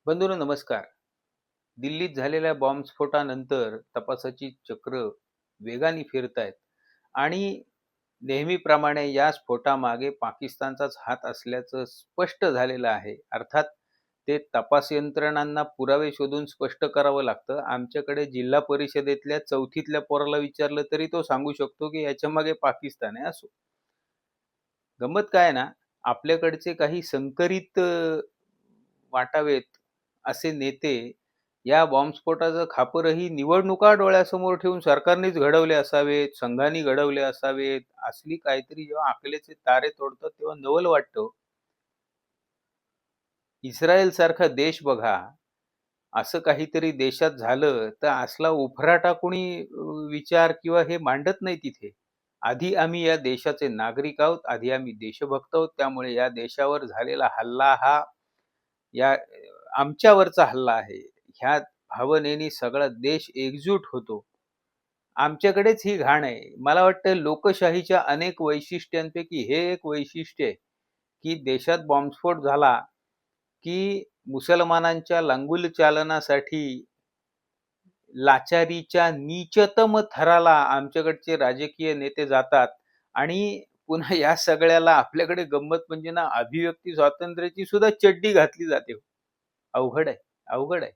बंधूंनो नमस्कार. दिल्लीत झालेल्या बॉम्बस्फोटानंतर तपासाची चक्र वेगाने फिरतायत आणि नेहमीप्रमाणे या स्फोटामागे पाकिस्तानचाच हात असल्याचं स्पष्ट झालेलं आहे. अर्थात ते तपास यंत्रणांना पुरावे शोधून स्पष्ट करावं लागतं. आमच्याकडे जिल्हा परिषदेतल्या 4थीतल्या पोराला विचारलं तरी तो सांगू शकतो, की याच्यामागे पाकिस्तान आहे. असो. गंमत काय आहे ना, आपल्याकडचे काही संकरित वाटावेत असे नेते या बॉम्बस्फोटाचं खापरही निवडणुका डोळ्यासमोर ठेवून सरकारनेच घडवले असावेत, संघाने घडवले असावेत, असली काहीतरी जेव्हा अकलेचे तारे तोडतात तेव्हा नवल वाटतं हो. इस्रायल सारखा देश बघा, असं काहीतरी देशात झालं तर असला उफराटा कोणी विचार किंवा हे मांडत नाही तिथे. आधी आम्ही या देशाचे नागरिक आहोत, आधी आम्ही देशभक्त आहोत. त्यामुळे या देशावर झालेला हल्ला हा या आमच्यावरचा हल्ला आहे. ह्या भावनेने सगळा देश एकजूट होतो. आमच्याकडेच ही घाण आहे. मला वाटतं लोकशाहीच्या अनेक वैशिष्ट्यांपैकी हे एक वैशिष्ट्य आहे, की देशात बॉम्बस्फोट झाला, की मुसलमानांच्या लांगुल चालनासाठी लाचारीच्या नीचतम थराला आमच्याकडचे राजकीय नेते जातात आणि पुन्हा या सगळ्याला आपल्याकडे गंमत म्हणजे ना अभिव्यक्ती स्वातंत्र्याची सुद्धा चड्डी घातली जाते. अवघड आहे, अवघड आहे.